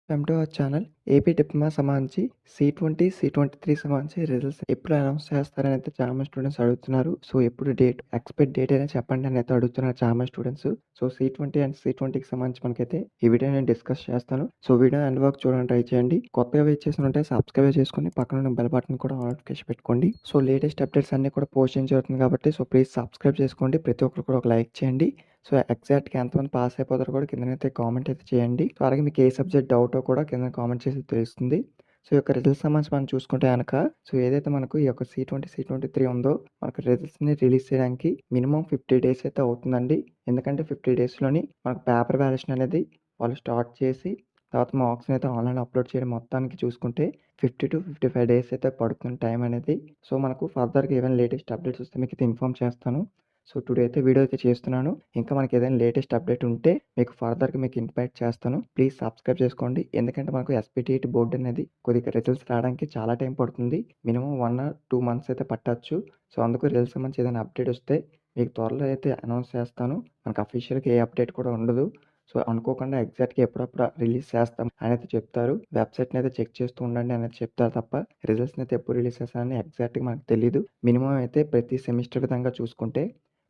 Welcome to our channel. AP diploma సంబంధించి C20, C23 సంబంధించి results ఎప్పుడు అనౌన్స్ చేస్తారని అయితే చాలా మంది స్టూడెంట్స్ అడుగుతున్నారు. సో, ఎప్పుడు ఎక్స్‌పెక్ట్ డేట్ అయినా చెప్పండి అని అయితే అడుగుతున్నారు చాలా మంది స్టూడెంట్స్. సో, C20 అండ్ C20కి సంబంధించి మనకైతే ఈ వీడియో నేను డిస్కస్ చేస్తాను. సో, వీడియో ఎండ్ వరకు చూడడానికి ట్రై చేయండి. కొత్తగా వెయిట్ చేస్తుంటే సబ్స్క్రైబ్ చేసుకొని పక్కన ఉన్న బెల్ బటన్ కూడా నోటిఫికేషన్ పెట్టుకోండి. సో, లేటెస్ట్ అప్డేట్స్ అన్నీ కూడా పోస్ట్ చేయడం జరుగుతుంది కాబట్టి సో, ప్లీజ్ సబ్స్క్రైబ్ చేసుకోండి. ప్రతి ఒక్కరు కూడా ఒక లైక్ చేయండి. సో, ఎగ్జాక్ట్‌గా ఎంతమంది పాస్ అయిపోతారో కూడా కిందనైతే కామెంట్ అయితే చేయండి. సో, అలాగే మీకు ఏ సబ్జెక్ట్ డౌటో కూడా కింద కామెంట్ చేసి తెలుస్తుంది. సో, ఈ యొక్క రిజల్ట్స్ సంబంధించి మనం చూసుకుంటే గనక సో, ఏదైతే మనకు ఈ యొక్క C20, C23 ఉందో మనకు రిజల్ట్స్‌ని రిలీజ్ చేయడానికి మినిమమ్ 50 డేస్ అయితే అవుతుందండి. ఎందుకంటే 50 డేస్‌లోని మనకు పేపర్ వాల్యుయేషన్ అనేది వాళ్ళు స్టార్ట్ చేసి తర్వాత మార్క్స్‌ని అయితే ఆన్‌లైన్‌లో అప్‌లోడ్ చేయడం మొత్తానికి చూసుకుంటే 50-55 డేస్ అయితే పడుతుంది టైం అనేది. సో, మనకు ఫర్దర్‌గా ఏవైనా లేటెస్ట్ అప్డేట్స్ వస్తే మీకైతే ఇన్ఫార్మ్ చేస్తాను. సో, టుడే అయితే వీడియో అయితే చేస్తున్నాను. ఇంకా మనకి ఏదైనా లేటెస్ట్ అప్డేట్ ఉంటే మీకు ఫర్దర్‌గా మీకు ఇన్వైట్ చేస్తాను. ప్లీజ్ సబ్స్క్రైబ్ చేసుకోండి. ఎందుకంటే మనకు ఎస్పీటీఈటీ బోర్డ్ అనేది కొద్దిగా రిజల్ట్స్ రావడానికి చాలా టైం పడుతుంది. మినిమమ్ 1 ఆర్ 2 మంత్స్ అయితే పట్టొచ్చు. సో, అందుకు రిజల్ట్స్ సంబంధించి ఏదైనా అప్డేట్ వస్తే మీకు త్వరలో అయితే అనౌన్స్ చేస్తాను. మనకు అఫీషియల్‌గా ఏ అప్డేట్ కూడా ఉండదు. సో, అనుకోకుండా ఎగ్జాక్ట్‌గా ఎప్పుడప్పుడు రిలీజ్ చేస్తాం అనైతే చెప్తారు. వెబ్‌సైట్‌ని అయితే చెక్ చేస్తూ ఉండండి అనేది చెప్తారు తప్ప రిజల్ట్స్‌ని అయితే ఎప్పుడు రిలీజ్ చేస్తారని ఎగ్జాక్ట్‌గా మనకు తెలీదు. మినిమమ్ అయితే ప్రతి సెమిస్టర్ విధంగా చూసుకుంటే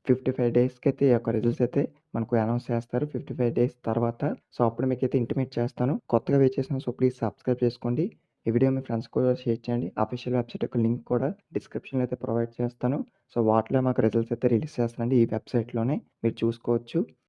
55 డేస్‌కైతే ఈ యొక్క రిజల్ట్స్ అయితే మనకు అనౌన్స్ చేస్తారు. 55 డేస్ తర్వాత సో, అప్పుడు మీకైతే ఇంటిమేట్ చేస్తాను. కొత్తగా వెయిట్ చేస్తున్నాను. సో, ప్లీజ్ సబ్స్క్రైబ్ చేసుకోండి. ఈ వీడియో మీ ఫ్రెండ్స్‌కి కూడా షేర్ చేయండి. అఫీషియల్ వెబ్‌సైట్ యొక్క లింక్ కూడా డిస్క్రిప్షన్‌లో అయితే ప్రొవైడ్ చేస్తాను. సో, వాటిలో మాకు రిజల్ట్స్ అయితే రిలీజ్ చేస్తారండి ఈ వెబ్‌సైట్‌లోనే మీరు చూసుకోవచ్చు.